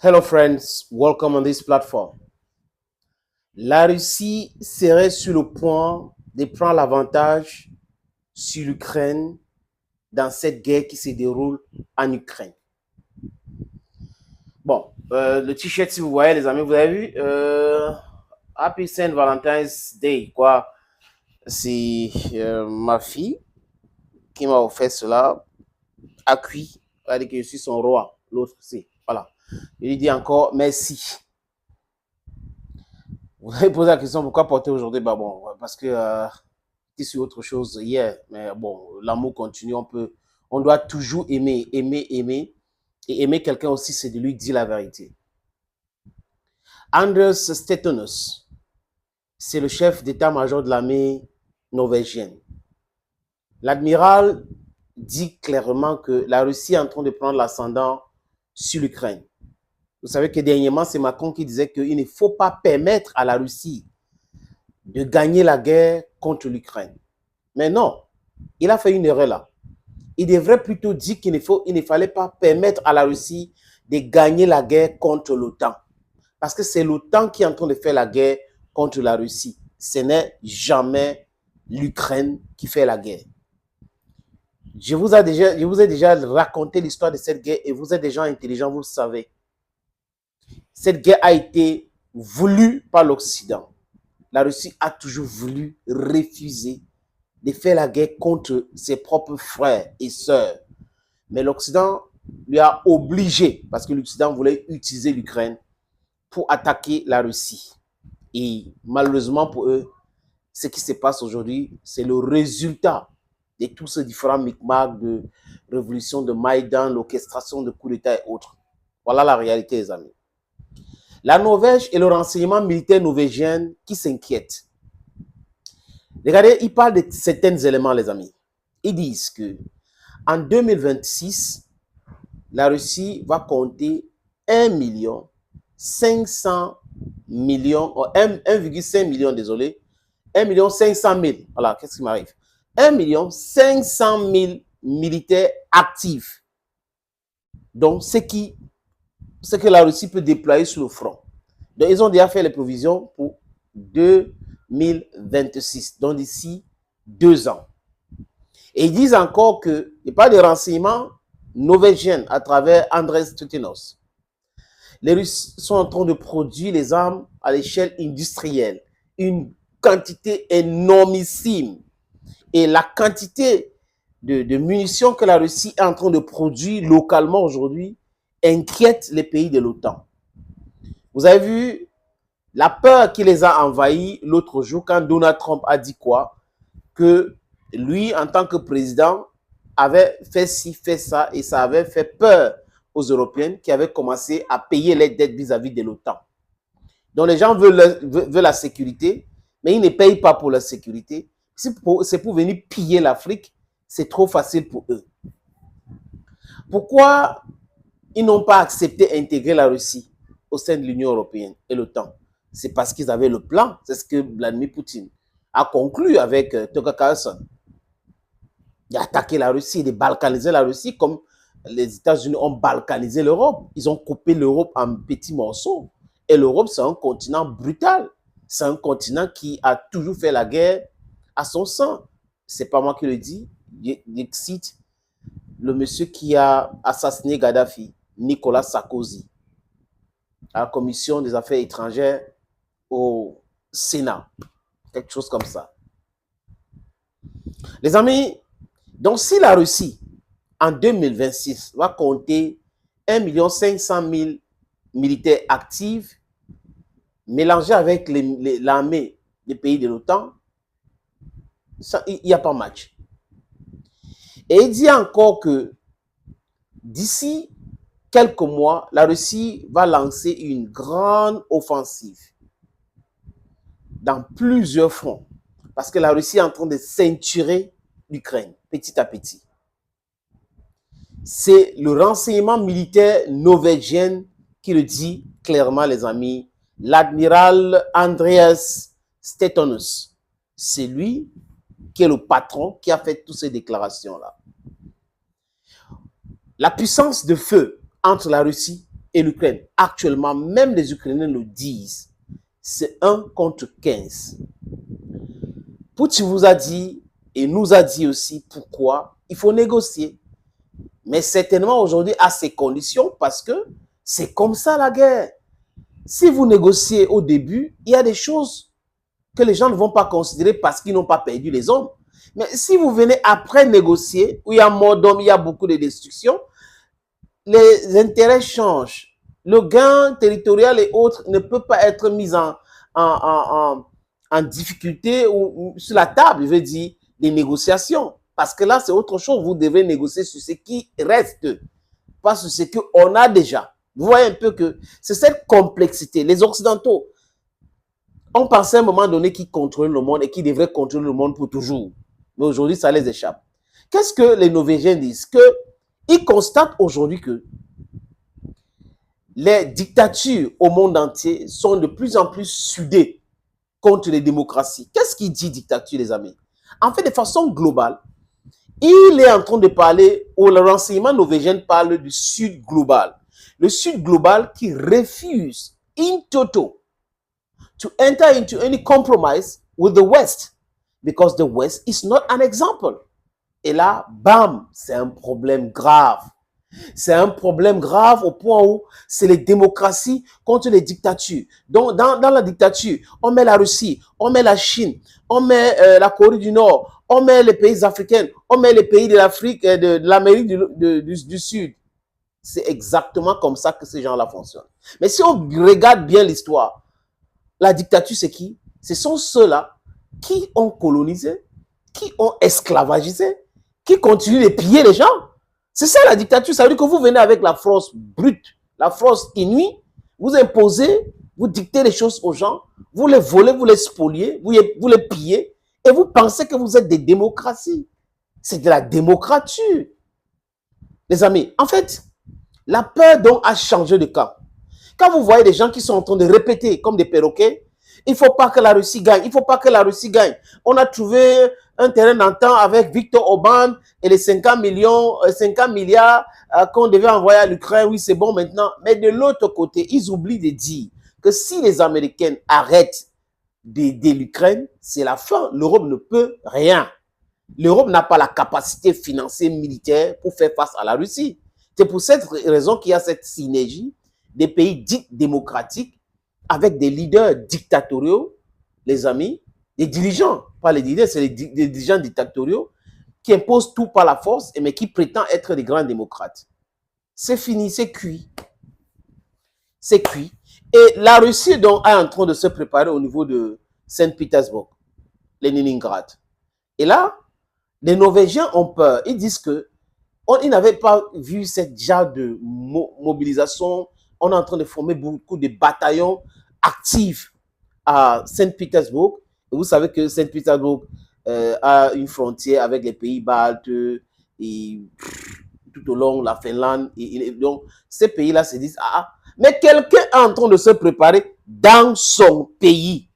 Hello friends, welcome on this platform. La Russie serait sur le point de prendre l'avantage sur l'Ukraine dans cette guerre qui se déroule en Ukraine. Bon, le t-shirt, si vous voyez les amis, vous avez vu, Happy Saint Valentine's Day, quoi. C'est ma fille qui m'a offert cela à cuit. Elle dit que je suis son roi, l'autre c'est, voilà. Je lui dis encore merci. Vous avez posé la question pourquoi porter aujourd'hui? Bah bon, parce que c'était sur autre chose hier. Mais bon, l'amour continue. On doit toujours aimer. Et aimer quelqu'un aussi, c'est de lui dire la vérité. Anders Stefanos, c'est le chef d'état-major de l'armée norvégienne. L'admiral dit clairement que la Russie est en train de prendre l'ascendant sur l'Ukraine. Vous savez que dernièrement, c'est Macron qui disait qu'il ne faut pas permettre à la Russie de gagner la guerre contre l'Ukraine. Mais non, il a fait une erreur là. Il devrait plutôt dire qu'il ne fallait pas permettre à la Russie de gagner la guerre contre l'OTAN. Parce que c'est l'OTAN qui est en train de faire la guerre contre la Russie. Ce n'est jamais l'Ukraine qui fait la guerre. Je vous ai déjà raconté l'histoire de cette guerre et vous êtes des gens intelligents, vous le savez. Cette guerre a été voulue par l'Occident. La Russie a toujours voulu refuser de faire la guerre contre ses propres frères et sœurs. Mais l'Occident lui a obligé, parce que l'Occident voulait utiliser l'Ukraine pour attaquer la Russie. Et malheureusement pour eux, ce qui se passe aujourd'hui, c'est le résultat de tous ces différents micmacs de révolution de Maïdan, l'orchestration de coups d'État et autres. Voilà la réalité, les amis. La Norvège et le renseignement militaire norvégien qui s'inquiètent. Regardez, ils parlent de certains éléments, les amis. Ils disent que en 2026, la Russie va compter 1 million 500 millions, 1,5 million, désolé, 1 million 500 000. Voilà, qu'est-ce qui m'arrive? 1 million 500 000 militaires actifs. Donc, ce que la Russie peut déployer sur le front. Donc, ils ont déjà fait les provisions pour 2026, donc d'ici 2 ans. Et ils disent encore qu'il n'y a pas de renseignements norvégiens à travers Andrés Stefanos. Les Russes sont en train de produire les armes à l'échelle industrielle, une quantité énormissime. Et la quantité de munitions que la Russie est en train de produire localement aujourd'hui inquiète les pays de l'OTAN. Vous avez vu la peur qui les a envahis l'autre jour quand Donald Trump a dit quoi? Que lui, en tant que président, avait fait ci, fait ça, et ça avait fait peur aux Européens qui avaient commencé à payer les dettes vis-à-vis de l'OTAN. Donc les gens veulent la sécurité, mais ils ne payent pas pour la sécurité. C'est pour venir piller l'Afrique, c'est trop facile pour eux. Pourquoi ils n'ont pas accepté d'intégrer la Russie au sein de l'Union européenne et l'OTAN? C'est parce qu'ils avaient le plan. C'est ce que Vladimir Poutine a conclu avec Tucker Carlson. D'attaquer la Russie, de balkaniser la Russie comme les États-Unis ont balkanisé l'Europe. Ils ont coupé l'Europe en petits morceaux. Et l'Europe, c'est un continent brutal. C'est un continent qui a toujours fait la guerre à son sang. C'est pas moi qui le dis. Je cite le monsieur qui a assassiné Gaddafi, Nicolas Sarkozy, à la commission des affaires étrangères au Sénat. Quelque chose comme ça. Les amis, donc si la Russie, en 2026, va compter 1 500 000 militaires actifs, mélangés avec l'armée des pays de l'OTAN, il n'y a pas match. Et il dit encore que d'ici quelques mois, la Russie va lancer une grande offensive dans plusieurs fronts. Parce que la Russie est en train de ceinturer l'Ukraine, petit à petit. C'est le renseignement militaire norvégien qui le dit clairement, les amis. L'admiral Andreas Stefanos, c'est lui qui est le patron qui a fait toutes ces déclarations-là. La puissance de feu entre la Russie et l'Ukraine, actuellement, même les Ukrainiens le disent, c'est 1 contre 15. Poutine vous a dit, et nous a dit aussi pourquoi il faut négocier. Mais certainement aujourd'hui à ces conditions, parce que c'est comme ça la guerre. Si vous négociez au début, il y a des choses que les gens ne vont pas considérer parce qu'ils n'ont pas perdu les hommes. Mais si vous venez après négocier, où il y a mort d'hommes, il y a beaucoup de destruction, les intérêts changent. Le gain territorial et autres ne peut pas être mis en difficulté ou sur la table, je veux dire, des négociations. Parce que là, c'est autre chose. Vous devez négocier sur ce qui reste, pas sur ce qu'on a déjà. Vous voyez un peu que c'est cette complexité. Les Occidentaux, on pensait à un moment donné qu'ils contrôlent le monde et qu'ils devraient contrôler le monde pour toujours. Mais aujourd'hui, ça les échappe. Qu'est-ce que les Norvégiens disent? Qu'ils constatent aujourd'hui que les dictatures au monde entier sont de plus en plus soudées contre les démocraties. Qu'est-ce qu'il dit dictature, les amis? En fait, de façon globale, il est en train de parler, ou le renseignement norvégien parle du Sud global. Le Sud global qui refuse in toto to enter into any compromise with the West because the West is not an example. Et là, bam, c'est un problème grave. C'est un problème grave au point où c'est les démocraties contre les dictatures. Donc, dans la dictature, on met la Russie, on met la Chine, on met la Corée du Nord, on met les pays africains, on met les pays de l'Afrique, de l'Amérique du Sud. C'est exactement comme ça que ces gens-là fonctionnent. Mais si on regarde bien l'histoire, la dictature, c'est qui? Ce sont ceux-là qui ont colonisé, qui ont esclavagisé, qui continuent de piller les gens. C'est ça la dictature. Ça veut dire que vous venez avec la force brute, la force inouïe, vous imposez, vous dictez les choses aux gens, vous les volez, vous les spoliez, vous les pillez, et vous pensez que vous êtes des démocraties. C'est de la démocrature. Les amis, en fait, la peur donc a changé de camp. Quand vous voyez des gens qui sont en train de répéter comme des perroquets, il ne faut pas que la Russie gagne, il ne faut pas que la Russie gagne. On a trouvé un terrain d'entente avec Viktor Orban et les 50 milliards qu'on devait envoyer à l'Ukraine. Oui, c'est bon maintenant. Mais de l'autre côté, ils oublient de dire que si les Américains arrêtent d'aider l'Ukraine, c'est la fin. L'Europe ne peut rien. L'Europe n'a pas la capacité financière militaire pour faire face à la Russie. C'est pour cette raison qu'il y a cette synergie des pays dits démocratiques avec des leaders dictatoriaux, les amis, des dirigeants, pas les leaders, c'est les dirigeants dictatoriaux qui imposent tout par la force, mais qui prétendent être des grands démocrates. C'est fini, c'est cuit. C'est cuit. Et la Russie donc est en train de se préparer au niveau de Saint-Pétersbourg, Leningrad. Et là, les Norvégiens ont peur. Ils disent que ils n'avaient pas vu cette genre de mobilisation. On est en train de former beaucoup de bataillons actifs à Saint-Pétersbourg. Et vous savez que Saint-Pétersbourg a une frontière avec les pays baltes et tout au long la Finlande. Et donc, ces pays-là se disent, mais quelqu'un est en train de se préparer dans son pays.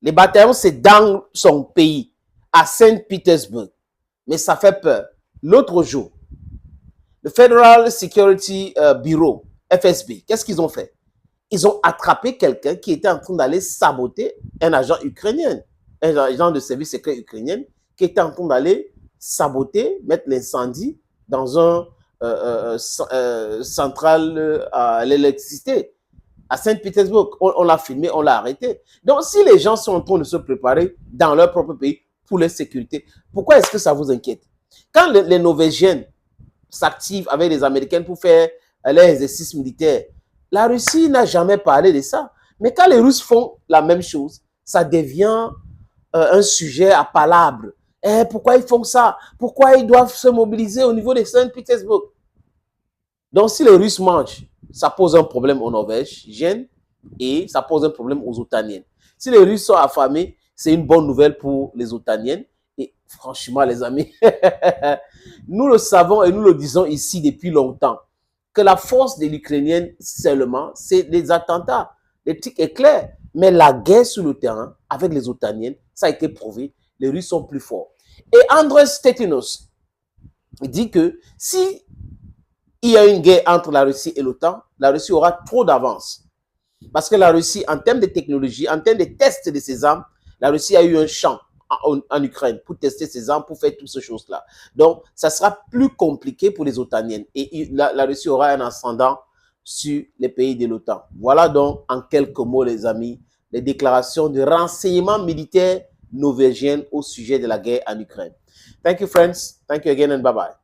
Les bataillons, c'est dans son pays, à Saint-Pétersbourg. Mais ça fait peur. L'autre jour, le Federal Security Bureau, FSB, qu'est-ce qu'ils ont fait? Ils ont attrapé quelqu'un qui était en train d'aller saboter un agent ukrainien, un agent de service secret ukrainien, qui était en train d'aller saboter, mettre l'incendie dans un centrale à l'électricité à Saint-Pétersbourg. On l'a filmé, on l'a arrêté. Donc, si les gens sont en train de se préparer dans leur propre pays pour leur sécurité, pourquoi est-ce que ça vous inquiète? Quand les Norvégiens s'activent avec les Américains pour faire leurs exercices militaires, la Russie n'a jamais parlé de ça. Mais quand les Russes font la même chose, ça devient un sujet à palabre. Pourquoi ils font ça? Pourquoi ils doivent se mobiliser au niveau de Saint-Pétersbourg? Donc, si les Russes mangent, ça pose un problème aux Norvégiens et ça pose un problème aux Otaniens. Si les Russes sont affamés, c'est une bonne nouvelle pour les Otaniens. Et franchement, les amis, nous le savons et nous le disons ici depuis longtemps, que la force de l'Ukrainienne seulement, c'est les attentats. Le truc est clair. Mais la guerre sur le terrain, avec les Otaniens, ça a été prouvé, les Russes sont plus forts. Et Andrés Stefanos dit que si il y a une guerre entre la Russie et l'OTAN, la Russie aura trop d'avance. Parce que la Russie, en termes de technologie, en termes de tests de ses armes, la Russie a eu un champ en Ukraine pour tester ses armes, pour faire toutes ces choses-là. Donc, ça sera plus compliqué pour les OTANiennes. Et la Russie aura un ascendant sur les pays de l'OTAN. Voilà donc, en quelques mots, les amis, les déclarations de renseignements militaires norvégiennes au sujet de la guerre en Ukraine. Thank you, friends. Thank you again and bye-bye.